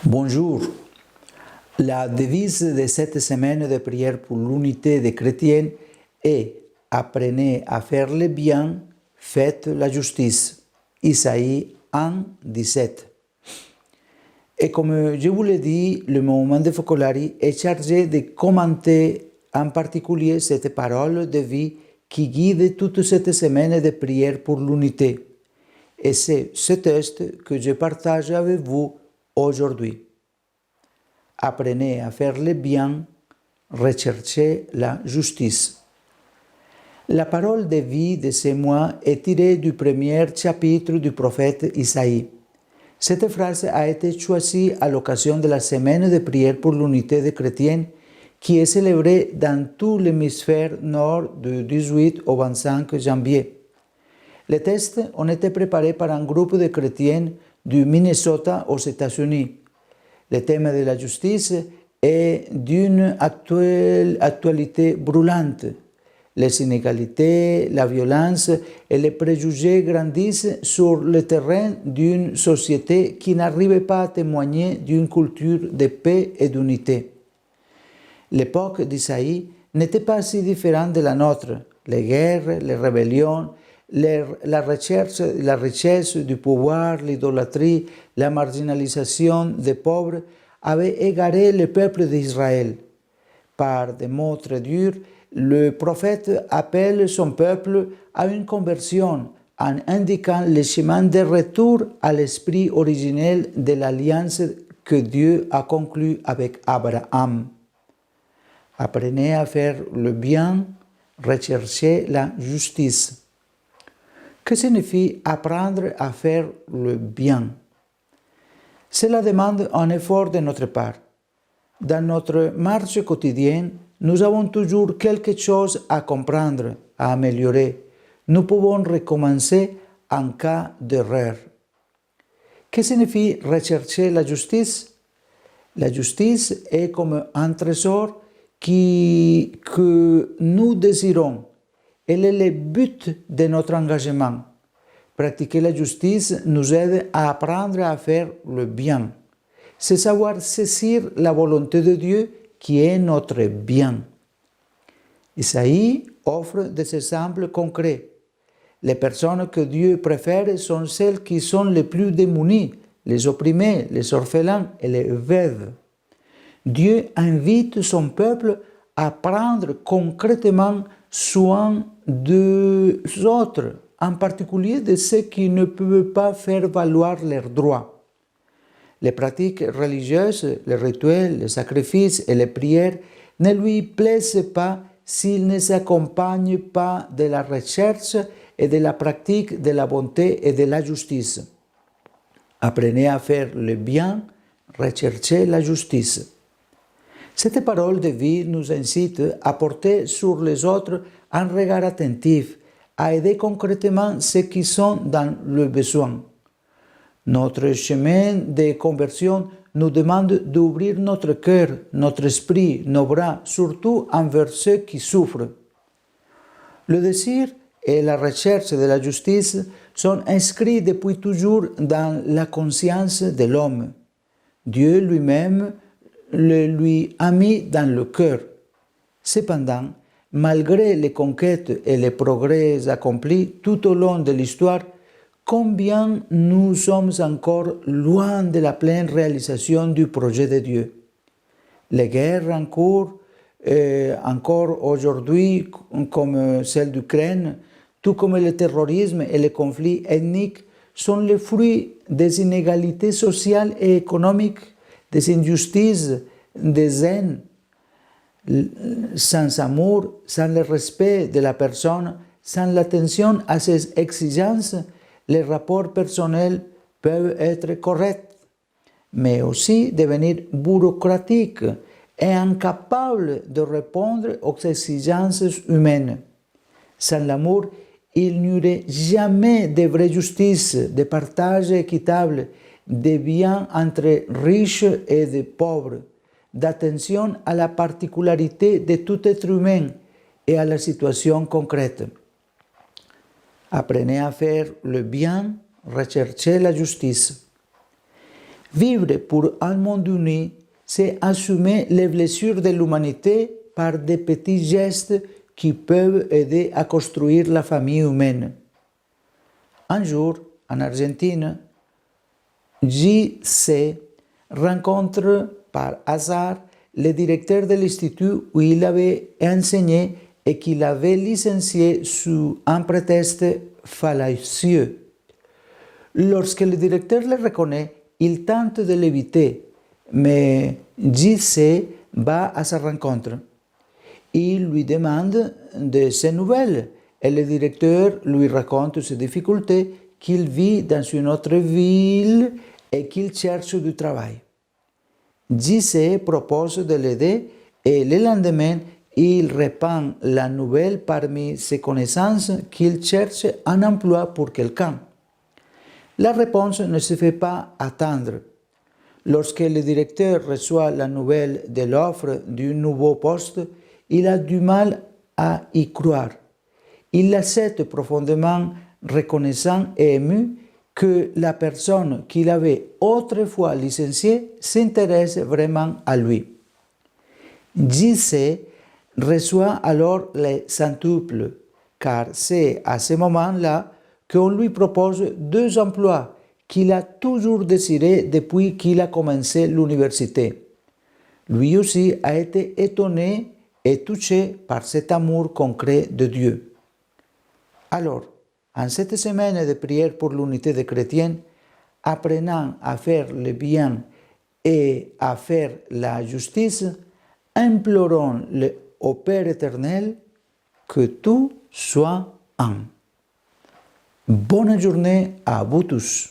Bonjour. La devise de cette semaine de prière pour l'unité des chrétiens est « Apprenez à faire le bien, faites la justice ». Isaïe 1, 17. Et comme je vous l'ai dit, le moment de Focolari est chargé de commenter en particulier cette parole de vie qui guide toute cette semaine de prière pour l'unité. Et c'est ce texte que je partage avec vous aujourd'hui. Apprenez à faire le bien, recherchez la justice. La parole de vie de ce mois est tirée du premier chapitre du prophète Isaïe. Cette phrase a été choisie à l'occasion de la semaine de prière pour l'unité des chrétiens qui est célébrée dans tout l'hémisphère nord du 18 au 25 janvier. Les textes ont été préparés par un groupe de chrétiens du Minnesota aux États-Unis. Le thème de la justice est d'une actualité brûlante. Les inégalités, la violence et les préjugés grandissent sur le terrain d'une société qui n'arrive pas à témoigner d'une culture de paix et d'unité. L'époque d'Isaïe n'était pas si différente de la nôtre. Les guerres, les rébellions, la richesse du pouvoir, l'idolâtrie, la marginalisation des pauvres avaient égaré le peuple d'Israël. Par des mots très durs, le prophète appelle son peuple à une conversion en indiquant le chemin de retour à l'esprit originel de l'alliance que Dieu a conclue avec Abraham. Apprenez à faire le bien, recherchez la justice. Que signifie apprendre à faire le bien? Cela demande un effort de notre part. Dans notre marche quotidienne, nous avons toujours quelque chose à comprendre, à améliorer. Nous pouvons recommencer en cas d'erreur. Que signifie rechercher la justice? La justice est comme un trésor que nous désirons. Elle est le but de notre engagement. Pratiquer la justice nous aide à apprendre à faire le bien. C'est savoir saisir la volonté de Dieu qui est notre bien. Isaïe offre des exemples concrets. Les personnes que Dieu préfère sont celles qui sont les plus démunies, les opprimés, les orphelins et les veuves. Dieu invite son peuple à prendre concrètement soin des autres, en particulier de ceux qui ne peuvent pas faire valoir leurs droits. Les pratiques religieuses, les rituels, les sacrifices et les prières ne lui plaisent pas s'ils ne s'accompagnent pas de la recherche et de la pratique de la bonté et de la justice. Apprenez à faire le bien, recherchez la justice. Cette parole de vie nous incite à porter sur les autres un regard attentif, à aider concrètement ceux qui sont dans le besoin. Notre chemin de conversion nous demande d'ouvrir notre cœur, notre esprit, nos bras, surtout envers ceux qui souffrent. Le désir et la recherche de la justice sont inscrits depuis toujours dans la conscience de l'homme. Dieu lui-même le lui a mis dans le cœur. Cependant, malgré les conquêtes et les progrès accomplis tout au long de l'histoire, combien nous sommes encore loin de la pleine réalisation du projet de Dieu. Les guerres en cours, encore aujourd'hui, comme celle d'Ukraine, tout comme le terrorisme et les conflits ethniques, sont le fruit des inégalités sociales et économiques, des injustices, des haines. Sans amour, sans le respect de la personne, sans l'attention à ses exigences, les rapports personnels peuvent être corrects, mais aussi devenir bureaucratiques et incapables de répondre aux exigences humaines. Sans l'amour, il n'y aurait jamais de vraie justice, de partage équitable, de biens entre riches et de pauvres, d'attention à la particularité de tout être humain et à la situation concrète. Apprenez à faire le bien, recherchez la justice. Vivre pour un monde uni, c'est assumer les blessures de l'humanité par des petits gestes qui peuvent aider à construire la famille humaine. Un jour, en Argentine, J.C. rencontre par hasard le directeur de l'institut où il avait enseigné et qu'il avait licencié sous un prétexte fallacieux. Lorsque le directeur le reconnaît, il tente de l'éviter, mais J.C. va à sa rencontre. Il lui demande de ses nouvelles et le directeur lui raconte ses difficultés, qu'il vit dans une autre ville et qu'il cherche du travail. J.C. propose de l'aider et le lendemain, il répand la nouvelle parmi ses connaissances qu'il cherche un emploi pour quelqu'un. La réponse ne se fait pas attendre. Lorsque le directeur reçoit la nouvelle de l'offre d'un nouveau poste, il a du mal à y croire. Il l'accepte profondément, reconnaissant et ému que la personne qu'il avait autrefois licenciée s'intéresse vraiment à lui. J.C. reçoit alors les centuples, car c'est à ce moment-là qu'on lui propose 2 emplois qu'il a toujours désirés depuis qu'il a commencé l'université. Lui aussi a été étonné et touché par cet amour concret de Dieu. Alors, en cette semaine de prière pour l'unité des chrétiens, apprenant à faire le bien et à faire la justice, implorons au Père éternel que tout soit un. Bonne journée à vous tous.